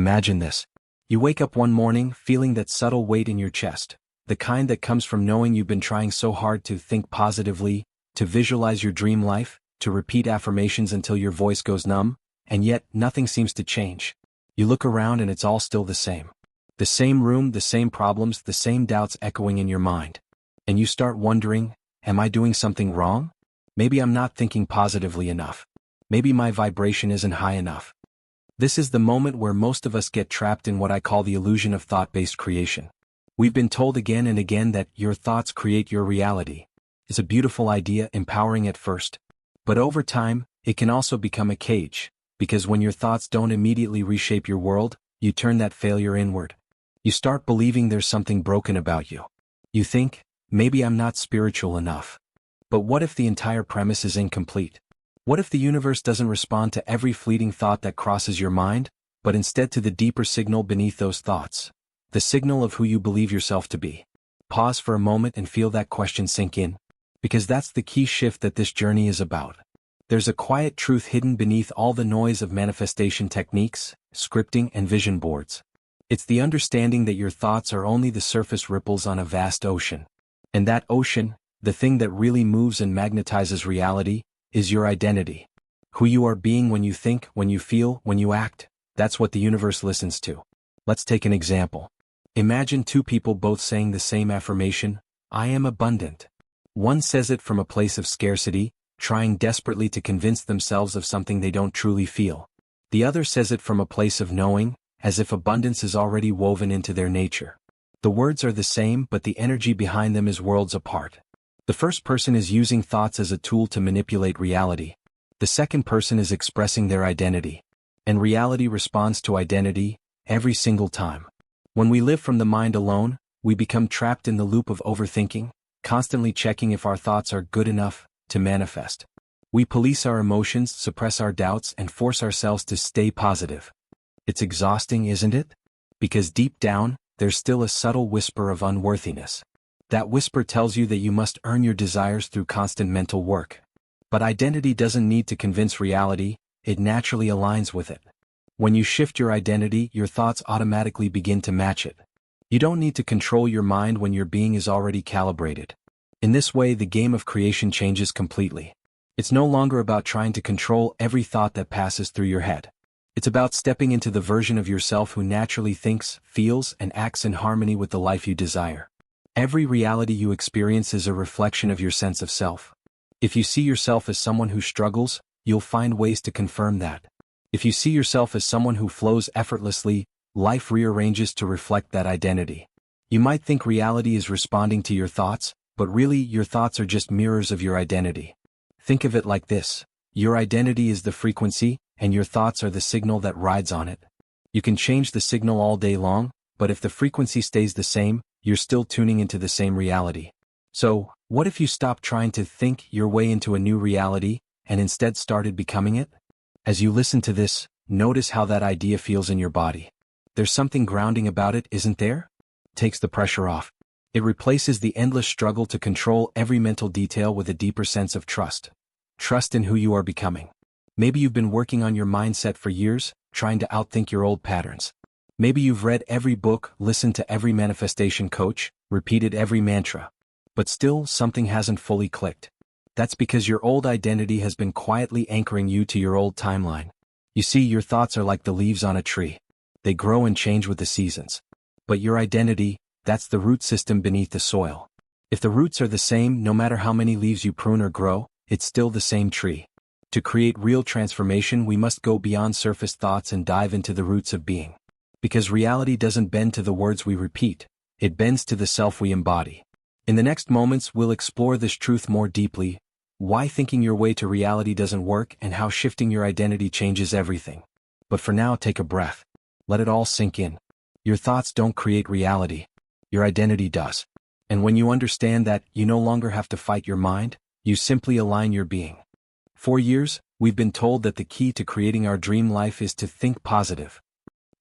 Imagine this. You wake up one morning feeling that subtle weight in your chest, the kind that comes from knowing you've been trying so hard to think positively, to visualize your dream life, to repeat affirmations until your voice goes numb, and yet nothing seems to change. You look around and it's all still the same. The same room, the same problems, the same doubts echoing in your mind. And you start wondering, am I doing something wrong? Maybe I'm not thinking positively enough. Maybe my vibration isn't high enough. This is the moment where most of us get trapped in what I call the illusion of thought-based creation. We've been told again and again that your thoughts create your reality. It's a beautiful idea, empowering at first. But over time, it can also become a cage, because when your thoughts don't immediately reshape your world, you turn that failure inward. You start believing there's something broken about you. You think, maybe I'm not spiritual enough. But what if the entire premise is incomplete? What if the universe doesn't respond to every fleeting thought that crosses your mind, but instead to the deeper signal beneath those thoughts? The signal of who you believe yourself to be. Pause for a moment and feel that question sink in. Because that's the key shift that this journey is about. There's a quiet truth hidden beneath all the noise of manifestation techniques, scripting, and vision boards. It's the understanding that your thoughts are only the surface ripples on a vast ocean. And that ocean, the thing that really moves and magnetizes reality, is your identity. Who you are being when you think, when you feel, when you act, that's what the universe listens to. Let's take an example. Imagine two people both saying the same affirmation, I am abundant. One says it from a place of scarcity, trying desperately to convince themselves of something they don't truly feel. The other says it from a place of knowing, as if abundance is already woven into their nature. The words are the same, but the energy behind them is worlds apart. The first person is using thoughts as a tool to manipulate reality. The second person is expressing their identity. And reality responds to identity, every single time. When we live from the mind alone, we become trapped in the loop of overthinking, constantly checking if our thoughts are good enough to manifest. We police our emotions, suppress our doubts, and force ourselves to stay positive. It's exhausting, isn't it? Because deep down, there's still a subtle whisper of unworthiness. That whisper tells you that you must earn your desires through constant mental work. But identity doesn't need to convince reality, it naturally aligns with it. When you shift your identity, your thoughts automatically begin to match it. You don't need to control your mind when your being is already calibrated. In this way, the game of creation changes completely. It's no longer about trying to control every thought that passes through your head. It's about stepping into the version of yourself who naturally thinks, feels, and acts in harmony with the life you desire. Every reality you experience is a reflection of your sense of self. If you see yourself as someone who struggles, you'll find ways to confirm that. If you see yourself as someone who flows effortlessly, life rearranges to reflect that identity. You might think reality is responding to your thoughts, but really your thoughts are just mirrors of your identity. Think of it like this. Your identity is the frequency, and your thoughts are the signal that rides on it. You can change the signal all day long, but if the frequency stays the same, you're still tuning into the same reality. So, what if you stopped trying to think your way into a new reality, and instead started becoming it? As you listen to this, notice how that idea feels in your body. There's something grounding about it, isn't there? Takes the pressure off. It replaces the endless struggle to control every mental detail with a deeper sense of trust. Trust in who you are becoming. Maybe you've been working on your mindset for years, trying to outthink your old patterns. Maybe you've read every book, listened to every manifestation coach, repeated every mantra. But still, something hasn't fully clicked. That's because your old identity has been quietly anchoring you to your old timeline. You see, your thoughts are like the leaves on a tree. They grow and change with the seasons. But your identity, that's the root system beneath the soil. If the roots are the same, no matter how many leaves you prune or grow, it's still the same tree. To create real transformation, we must go beyond surface thoughts and dive into the roots of being. Because reality doesn't bend to the words we repeat, it bends to the self we embody. In the next moments, we'll explore this truth more deeply, why thinking your way to reality doesn't work, and how shifting your identity changes everything. But for now, take a breath. Let it all sink in. Your thoughts don't create reality. Your identity does. And when you understand that, you no longer have to fight your mind, you simply align your being. For years, we've been told that the key to creating our dream life is to think positive.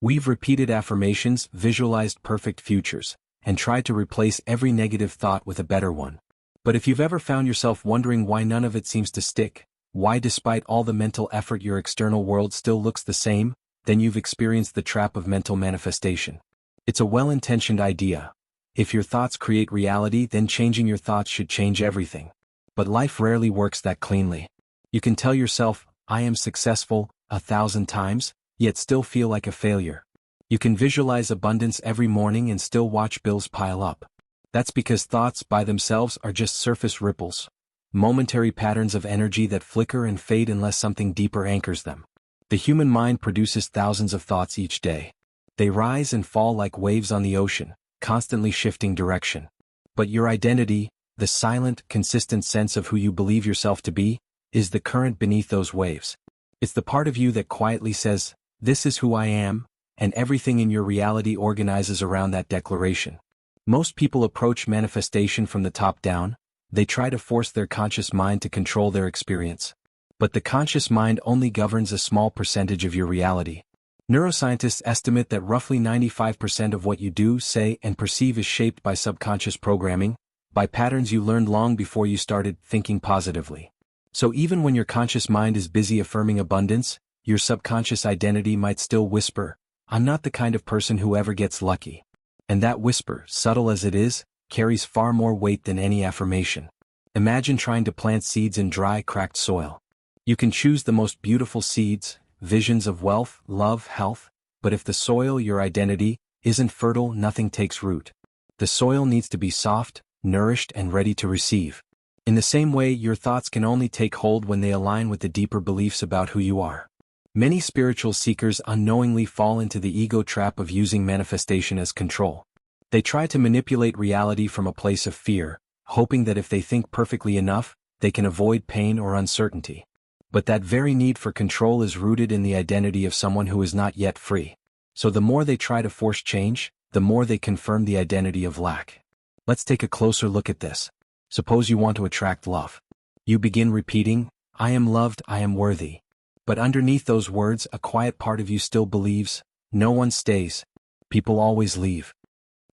We've repeated affirmations, visualized perfect futures, and tried to replace every negative thought with a better one. But if you've ever found yourself wondering why none of it seems to stick, why despite all the mental effort your external world still looks the same, then you've experienced the trap of mental manifestation. It's a well-intentioned idea. If your thoughts create reality, then changing your thoughts should change everything. But life rarely works that cleanly. You can tell yourself, I am successful, 1,000 times, yet still feel like a failure. You can visualize abundance every morning and still watch bills pile up. That's because thoughts by themselves are just surface ripples, momentary patterns of energy that flicker and fade unless something deeper anchors them. The human mind produces thousands of thoughts each day. They rise and fall like waves on the ocean, constantly shifting direction. But your identity, the silent, consistent sense of who you believe yourself to be, is the current beneath those waves. It's the part of you that quietly says, this is who I am, and everything in your reality organizes around that declaration. Most people approach manifestation from the top down. They try to force their conscious mind to control their experience. But the conscious mind only governs a small percentage of your reality. Neuroscientists estimate that roughly 95% of what you do, say, and perceive is shaped by subconscious programming, by patterns you learned long before you started thinking positively. So even when your conscious mind is busy affirming abundance, your subconscious identity might still whisper, I'm not the kind of person who ever gets lucky. And that whisper, subtle as it is, carries far more weight than any affirmation. Imagine trying to plant seeds in dry, cracked soil. You can choose the most beautiful seeds, visions of wealth, love, health, but if the soil, your identity, isn't fertile, nothing takes root. The soil needs to be soft, nourished, and ready to receive. In the same way, your thoughts can only take hold when they align with the deeper beliefs about who you are. Many spiritual seekers unknowingly fall into the ego trap of using manifestation as control. They try to manipulate reality from a place of fear, hoping that if they think perfectly enough, they can avoid pain or uncertainty. But that very need for control is rooted in the identity of someone who is not yet free. So the more they try to force change, the more they confirm the identity of lack. Let's take a closer look at this. Suppose you want to attract love. You begin repeating, I am loved, I am worthy. But underneath those words, a quiet part of you still believes, no one stays. People always leave.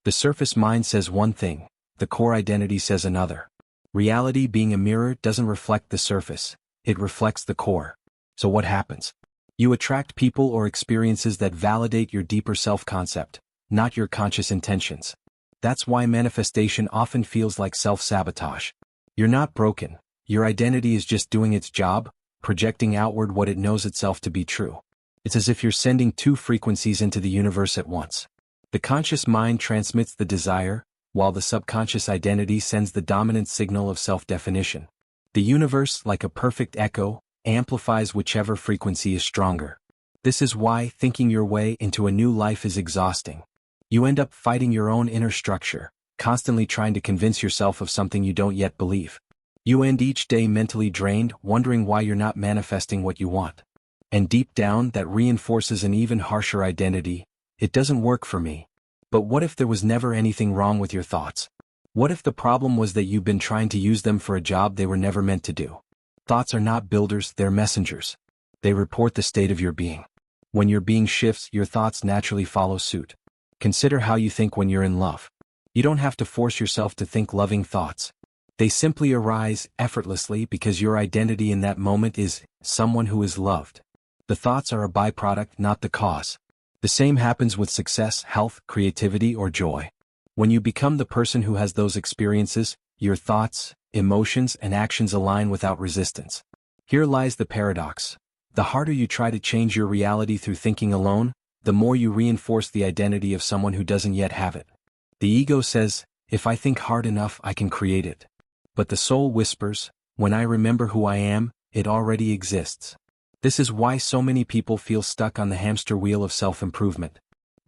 The surface mind says one thing, the core identity says another. Reality, being a mirror, doesn't reflect the surface. It reflects the core. So what happens? You attract people or experiences that validate your deeper self-concept, not your conscious intentions. That's why manifestation often feels like self-sabotage. You're not broken. Your identity is just doing its job, projecting outward what it knows itself to be true. It's as if you're sending two frequencies into the universe at once. The conscious mind transmits the desire, while the subconscious identity sends the dominant signal of self-definition. The universe, like a perfect echo, amplifies whichever frequency is stronger. This is why thinking your way into a new life is exhausting. You end up fighting your own inner structure, constantly trying to convince yourself of something you don't yet believe. You end each day mentally drained, wondering why you're not manifesting what you want. And deep down, that reinforces an even harsher identity. It doesn't work for me. But what if there was never anything wrong with your thoughts? What if the problem was that you've been trying to use them for a job they were never meant to do? Thoughts are not builders, they're messengers. They report the state of your being. When your being shifts, your thoughts naturally follow suit. Consider how you think when you're in love. You don't have to force yourself to think loving thoughts. They simply arise effortlessly because your identity in that moment is someone who is loved. The thoughts are a byproduct, not the cause. The same happens with success, health, creativity, or joy. When you become the person who has those experiences, your thoughts, emotions, and actions align without resistance. Here lies the paradox. The harder you try to change your reality through thinking alone, the more you reinforce the identity of someone who doesn't yet have it. The ego says, if I think hard enough, I can create it. But the soul whispers, when I remember who I am, it already exists. This is why so many people feel stuck on the hamster wheel of self-improvement.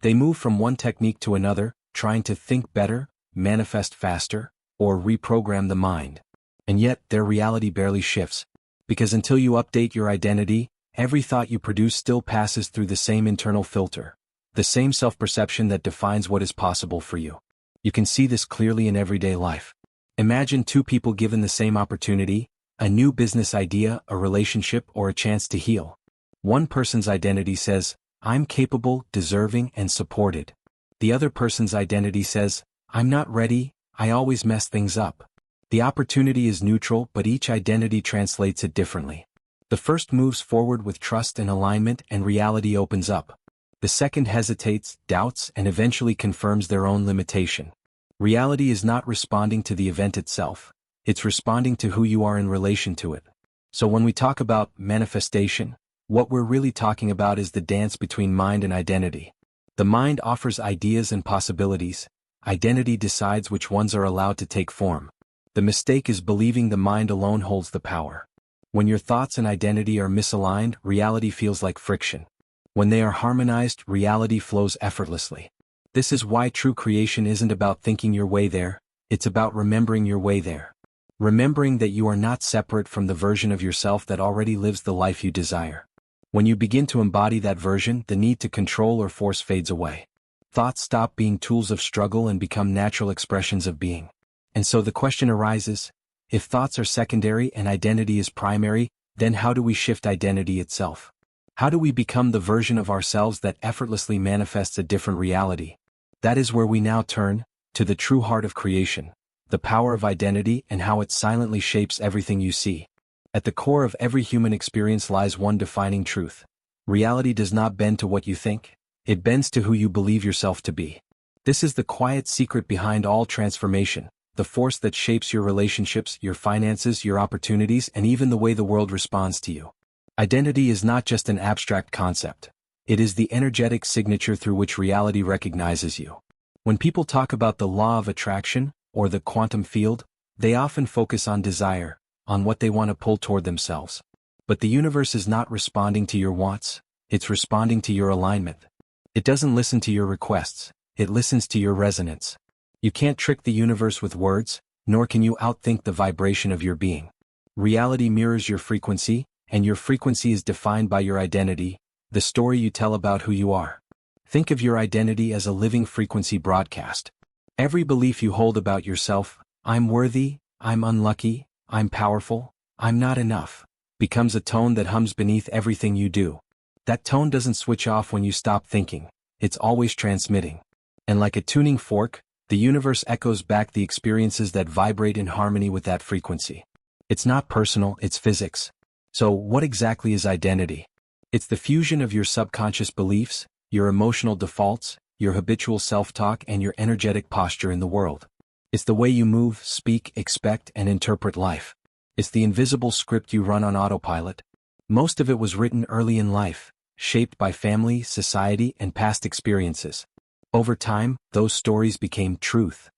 They move from one technique to another, trying to think better, manifest faster, or reprogram the mind. And yet, their reality barely shifts. Because until you update your identity, every thought you produce still passes through the same internal filter, the same self-perception that defines what is possible for you. You can see this clearly in everyday life. Imagine two people given the same opportunity, a new business idea, a relationship, or a chance to heal. One person's identity says, I'm capable, deserving, and supported. The other person's identity says, I'm not ready, I always mess things up. The opportunity is neutral, but each identity translates it differently. The first moves forward with trust and alignment, and reality opens up. The second hesitates, doubts, and eventually confirms their own limitation. Reality is not responding to the event itself. It's responding to who you are in relation to it. So when we talk about manifestation, what we're really talking about is the dance between mind and identity. The mind offers ideas and possibilities. Identity decides which ones are allowed to take form. The mistake is believing the mind alone holds the power. When your thoughts and identity are misaligned, reality feels like friction. When they are harmonized, reality flows effortlessly. This is why true creation isn't about thinking your way there, it's about remembering your way there. Remembering that you are not separate from the version of yourself that already lives the life you desire. When you begin to embody that version, the need to control or force fades away. Thoughts stop being tools of struggle and become natural expressions of being. And so the question arises, if thoughts are secondary and identity is primary, then how do we shift identity itself? How do we become the version of ourselves that effortlessly manifests a different reality? That is where we now turn to the true heart of creation, the power of identity and how it silently shapes everything you see. At the core of every human experience lies one defining truth. Reality does not bend to what you think, it bends to who you believe yourself to be. This is the quiet secret behind all transformation, the force that shapes your relationships, your finances, your opportunities, and even the way the world responds to you. Identity is not just an abstract concept. It is the energetic signature through which reality recognizes you. When people talk about the law of attraction, or the quantum field, they often focus on desire, on what they want to pull toward themselves. But the universe is not responding to your wants, it's responding to your alignment. It doesn't listen to your requests, it listens to your resonance. You can't trick the universe with words, nor can you outthink the vibration of your being. Reality mirrors your frequency, and your frequency is defined by your identity, the story you tell about who you are. Think of your identity as a living frequency broadcast. Every belief you hold about yourself, I'm worthy, I'm unlucky, I'm powerful, I'm not enough, becomes a tone that hums beneath everything you do. That tone doesn't switch off when you stop thinking, it's always transmitting. And like a tuning fork, the universe echoes back the experiences that vibrate in harmony with that frequency. It's not personal, it's physics. So what exactly is identity? It's the fusion of your subconscious beliefs, your emotional defaults, your habitual self-talk, and your energetic posture in the world. It's the way you move, speak, expect, and interpret life. It's the invisible script you run on autopilot. Most of it was written early in life, shaped by family, society, and past experiences. Over time, those stories became truth.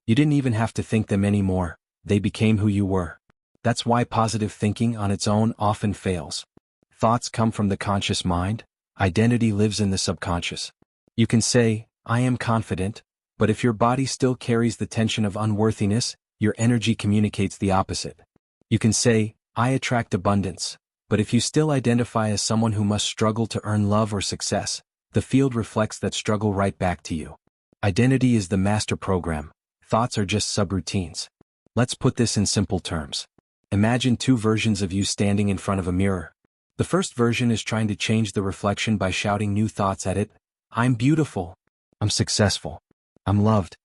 You didn't even have to think them anymore, they became who you were. That's why positive thinking on its own often fails. Thoughts come from the conscious mind, identity lives in the subconscious. You can say, I am confident, but if your body still carries the tension of unworthiness, your energy communicates the opposite. You can say, I attract abundance, but if you still identify as someone who must struggle to earn love or success, the field reflects that struggle right back to you. Identity is the master program, thoughts are just subroutines. Let's put this in simple terms. Imagine two versions of you standing in front of a mirror. The first version is trying to change the reflection by shouting new thoughts at it. I'm beautiful. I'm successful. I'm loved.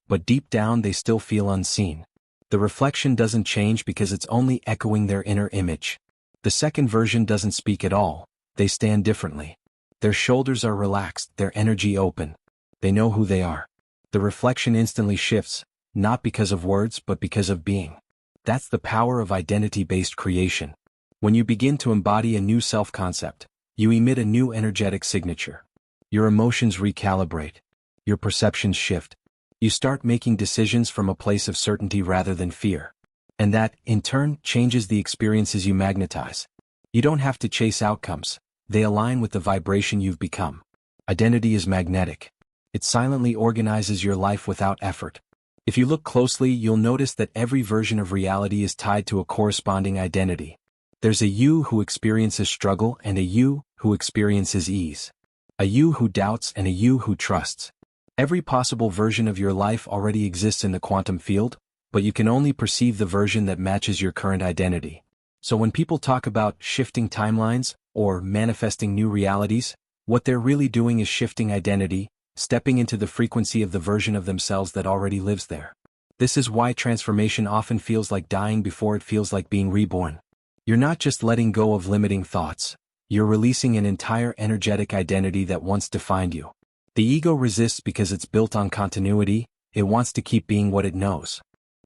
But deep down they still feel unseen. The reflection doesn't change because it's only echoing their inner image. The second version doesn't speak at all. They stand differently. Their shoulders are relaxed, their energy open. They know who they are. The reflection instantly shifts, not because of words but because of being. That's the power of identity-based creation. When you begin to embody a new self-concept, you emit a new energetic signature. Your emotions recalibrate. Your perceptions shift. You start making decisions from a place of certainty rather than fear. And that, in turn, changes the experiences you magnetize. You don't have to chase outcomes. They align with the vibration you've become. Identity is magnetic. It silently organizes your life without effort. If you look closely, you'll notice that every version of reality is tied to a corresponding identity. There's a you who experiences struggle and a you who experiences ease. A you who doubts and a you who trusts. Every possible version of your life already exists in the quantum field, but you can only perceive the version that matches your current identity. So when people talk about shifting timelines or manifesting new realities, what they're really doing is shifting identity, stepping into the frequency of the version of themselves that already lives there. This is why transformation often feels like dying before it feels like being reborn. You're not just letting go of limiting thoughts. You're releasing an entire energetic identity that once defined you. The ego resists because it's built on continuity. It wants to keep being what it knows.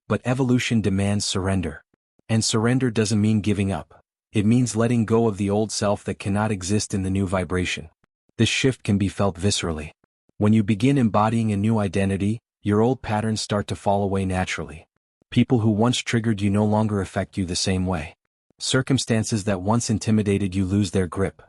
But evolution demands surrender. And surrender doesn't mean giving up. It means letting go of the old self that cannot exist in the new vibration. This shift can be felt viscerally. When you begin embodying a new identity, your old patterns start to fall away naturally. People who once triggered you no longer affect you the same way. Circumstances that once intimidated you lose their grip.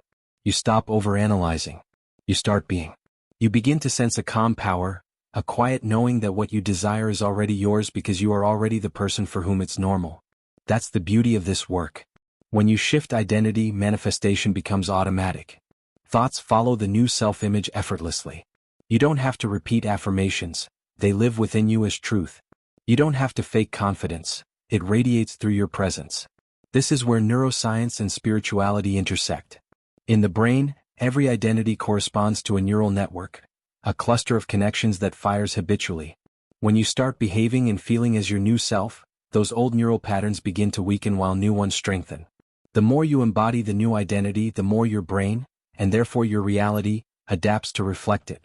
You stop overanalyzing. You start being. You begin to sense a calm power, a quiet knowing that what you desire is already yours because you are already the person for whom it's normal. That's the beauty of this work. When you shift identity, manifestation becomes automatic. Thoughts follow the new self-image effortlessly. You don't have to repeat affirmations. They live within you as truth. You don't have to fake confidence. It radiates through your presence. This is where neuroscience and spirituality intersect. In the brain, every identity corresponds to a neural network, a cluster of connections that fires habitually. When you start behaving and feeling as your new self, those old neural patterns begin to weaken while new ones strengthen. The more you embody the new identity, the more your brain, and therefore your reality, adapts to reflect it.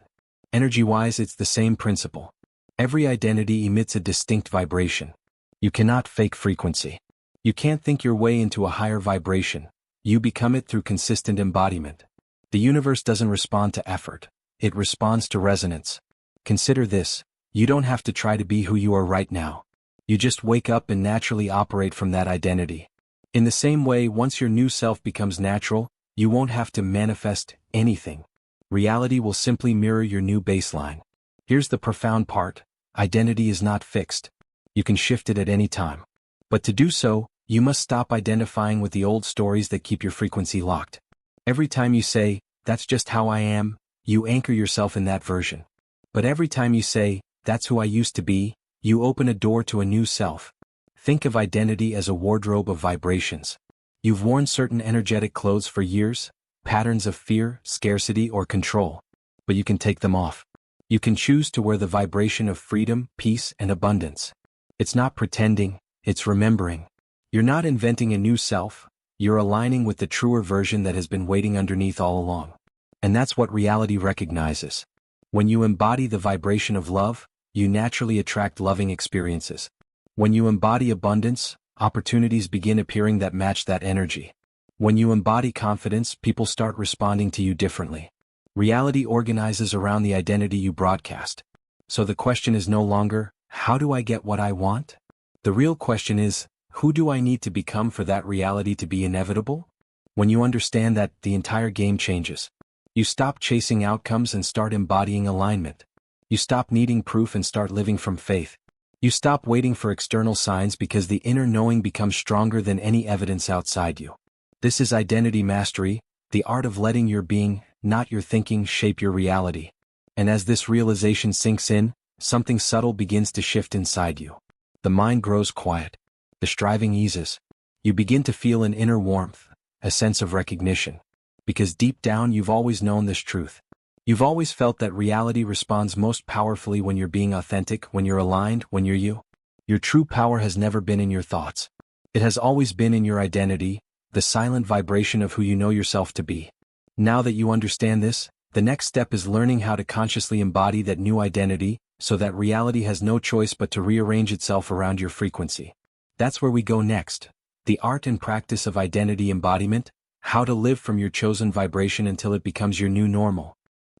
Energy-wise, it's the same principle. Every identity emits a distinct vibration. You cannot fake frequency. You can't think your way into a higher vibration. You become it through consistent embodiment. The universe doesn't respond to effort. It responds to resonance. Consider this. You don't have to try to be who you are right now. You just wake up and naturally operate from that identity. In the same way, once your new self becomes natural, you won't have to manifest anything. Reality will simply mirror your new baseline. Here's the profound part. Identity is not fixed. You can shift it at any time. But to do so, you must stop identifying with the old stories that keep your frequency locked. Every time you say, "That's just how I am," you anchor yourself in that version. But every time you say, "That's who I used to be," you open a door to a new self. Think of identity as a wardrobe of vibrations. You've worn certain energetic clothes for years, patterns of fear, scarcity, or control. But you can take them off. You can choose to wear the vibration of freedom, peace, and abundance. It's not pretending, it's remembering. You're not inventing a new self, you're aligning with the truer version that has been waiting underneath all along. And that's what reality recognizes. When you embody the vibration of love, you naturally attract loving experiences. When you embody abundance, opportunities begin appearing that match that energy. When you embody confidence, people start responding to you differently. Reality organizes around the identity you broadcast. So the question is no longer, how do I get what I want? The real question is, who do I need to become for that reality to be inevitable? When you understand that, the entire game changes. You stop chasing outcomes and start embodying alignment. You stop needing proof and start living from faith. You stop waiting for external signs because the inner knowing becomes stronger than any evidence outside you. This is identity mastery, the art of letting your being, not your thinking, shape your reality. And as this realization sinks in, something subtle begins to shift inside you. The mind grows quiet. The striving eases. You begin to feel an inner warmth, a sense of recognition. Because deep down you've always known this truth. You've always felt that reality responds most powerfully when you're being authentic, when you're aligned, when you're you. Your true power has never been in your thoughts. It has always been in your identity, the silent vibration of who you know yourself to be. Now that you understand this, the next step is learning how to consciously embody that new identity, so that reality has no choice but to rearrange itself around your frequency. That's where we go next. The art and practice of identity embodiment, how to live from your chosen vibration until it becomes your new normal.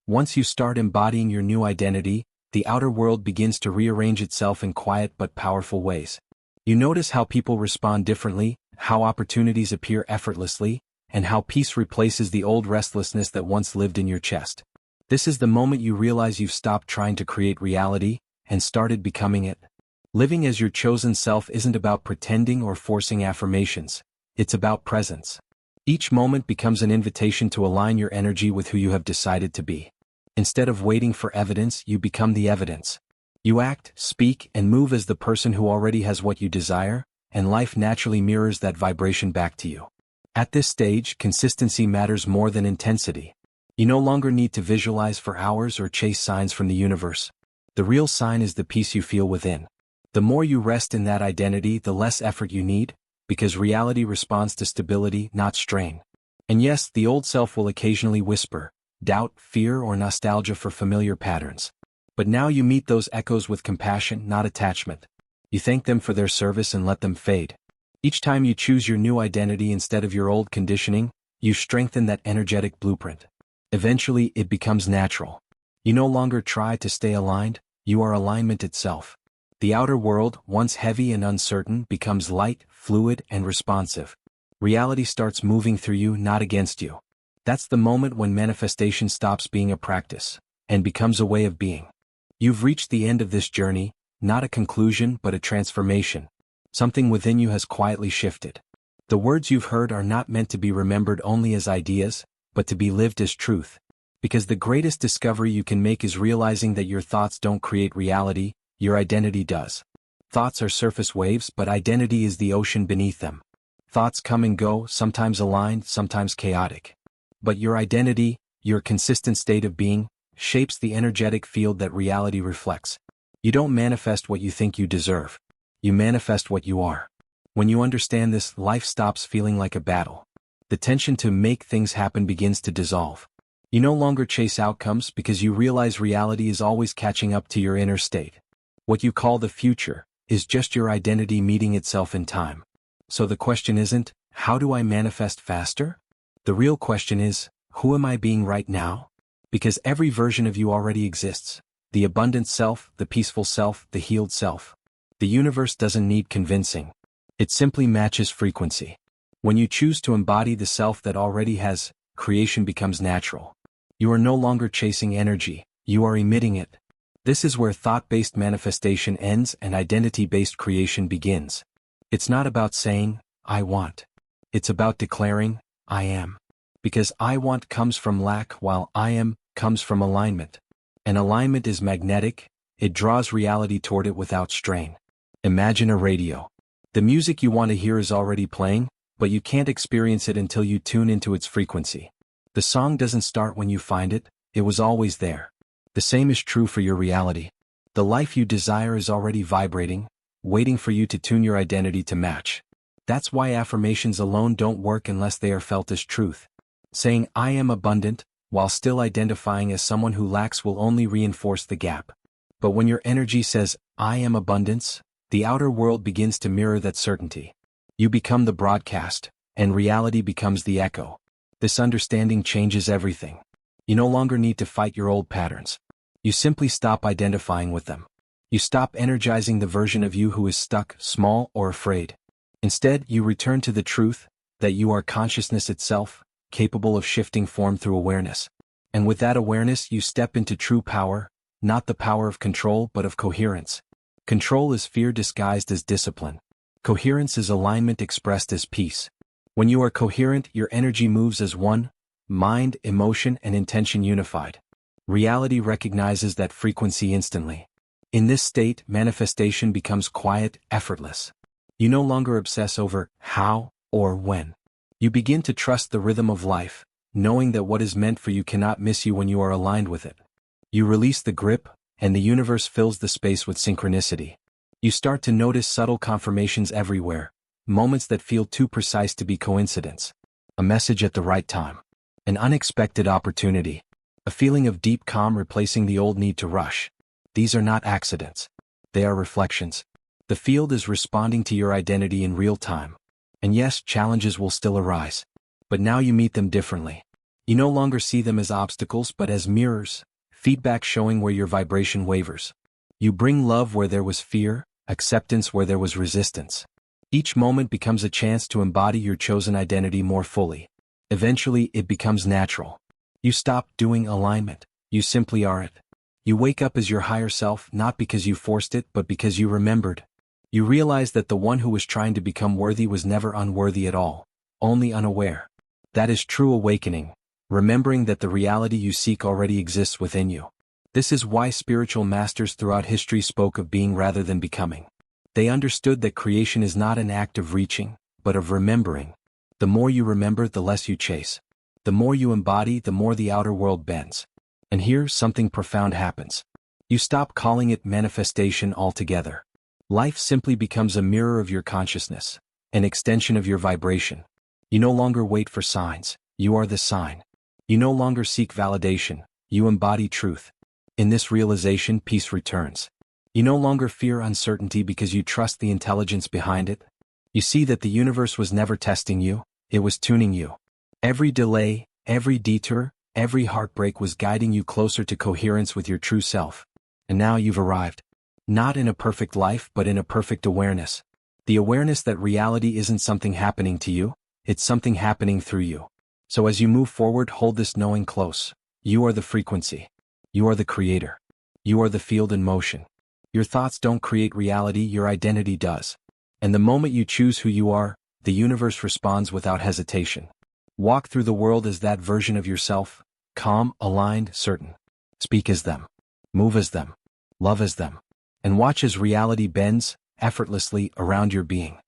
Once you start embodying your new identity, the outer world begins to rearrange itself in quiet but powerful ways. You notice how people respond differently, how opportunities appear effortlessly, and how peace replaces the old restlessness that once lived in your chest. This is the moment you realize you've stopped trying to create reality, and started becoming it. Living as your chosen self isn't about pretending or forcing affirmations. It's about presence. Each moment becomes an invitation to align your energy with who you have decided to be. Instead of waiting for evidence, you become the evidence. You act, speak, and move as the person who already has what you desire, and life naturally mirrors that vibration back to you. At this stage, consistency matters more than intensity. You no longer need to visualize for hours or chase signs from the universe. The real sign is the peace you feel within. The more you rest in that identity, the less effort you need, because reality responds to stability, not strain. And yes, the old self will occasionally whisper doubt, fear, or nostalgia for familiar patterns. But now you meet those echoes with compassion, not attachment. You thank them for their service and let them fade. Each time you choose your new identity instead of your old conditioning, you strengthen that energetic blueprint. Eventually, it becomes natural. You no longer try to stay aligned, you are alignment itself. The outer world, once heavy and uncertain, becomes light, fluid, and responsive. Reality starts moving through you, not against you. That's the moment when manifestation stops being a practice and becomes a way of being. You've reached the end of this journey, not a conclusion but a transformation. Something within you has quietly shifted. The words you've heard are not meant to be remembered only as ideas, but to be lived as truth. Because the greatest discovery you can make is realizing that your thoughts don't create reality, your identity does. Thoughts are surface waves, but identity is the ocean beneath them. Thoughts come and go, sometimes aligned, sometimes chaotic. But your identity, your consistent state of being, shapes the energetic field that reality reflects. You don't manifest what you think you deserve. You manifest what you are. When you understand this, life stops feeling like a battle. The tension to make things happen begins to dissolve. You no longer chase outcomes because you realize reality is always catching up to your inner state. What you call the future is just your identity meeting itself in time. So the question isn't, how do I manifest faster? The real question is, who am I being right now? Because every version of you already exists. The abundant self, the peaceful self, the healed self. The universe doesn't need convincing. It simply matches frequency. When you choose to embody the self that already has, creation becomes natural. You are no longer chasing energy, you are emitting it. This is where thought-based manifestation ends and identity-based creation begins. It's not about saying, I want. It's about declaring, I am. Because I want comes from lack while I am comes from alignment. And alignment is magnetic, it draws reality toward it without strain. Imagine a radio. The music you want to hear is already playing, but you can't experience it until you tune into its frequency. The song doesn't start when you find it, it was always there. The same is true for your reality. The life you desire is already vibrating, waiting for you to tune your identity to match. That's why affirmations alone don't work unless they are felt as truth. Saying I am abundant, while still identifying as someone who lacks will only reinforce the gap. But when your energy says, I am abundance, the outer world begins to mirror that certainty. You become the broadcast, and reality becomes the echo. This understanding changes everything. You no longer need to fight your old patterns. You simply stop identifying with them. You stop energizing the version of you who is stuck, small, or afraid. Instead, you return to the truth, that you are consciousness itself, capable of shifting form through awareness. And with that awareness you step into true power, not the power of control but of coherence. Control is fear disguised as discipline. Coherence is alignment expressed as peace. When you are coherent, your energy moves as one, mind, emotion, and intention unified. Reality recognizes that frequency instantly. In this state, manifestation becomes quiet, effortless. You no longer obsess over how or when. You begin to trust the rhythm of life, knowing that what is meant for you cannot miss you when you are aligned with it. You release the grip, and the universe fills the space with synchronicity. You start to notice subtle confirmations everywhere, moments that feel too precise to be coincidence. A message at the right time. An unexpected opportunity. A feeling of deep calm replacing the old need to rush. These are not accidents. They are reflections. The field is responding to your identity in real time. And yes, challenges will still arise. But now you meet them differently. You no longer see them as obstacles but as mirrors, feedback showing where your vibration wavers. You bring love where there was fear, acceptance where there was resistance. Each moment becomes a chance to embody your chosen identity more fully. Eventually, it becomes natural. You stop doing alignment, you simply are it. You wake up as your higher self not because you forced it but because you remembered. You realize that the one who was trying to become worthy was never unworthy at all, only unaware. That is true awakening, remembering that the reality you seek already exists within you. This is why spiritual masters throughout history spoke of being rather than becoming. They understood that creation is not an act of reaching, but of remembering. The more you remember, the less you chase. The more you embody, the more the outer world bends. And here, something profound happens. You stop calling it manifestation altogether. Life simply becomes a mirror of your consciousness. an extension of your vibration. You no longer wait for signs, you are the sign. You no longer seek validation, you embody truth. In this realization, peace returns. You no longer fear uncertainty because you trust the intelligence behind it. You see that the universe was never testing you, it was tuning you. Every delay, every detour, every heartbreak was guiding you closer to coherence with your true self. And now you've arrived. Not in a perfect life, but in a perfect awareness. The awareness that reality isn't something happening to you, it's something happening through you. So as you move forward, hold this knowing close. You are the frequency. You are the creator. You are the field in motion. Your thoughts don't create reality, your identity does. And the moment you choose who you are, the universe responds without hesitation. Walk through the world as that version of yourself, calm, aligned, certain. Speak as them. Move as them. Love as them. And watch as reality bends, effortlessly, around your being.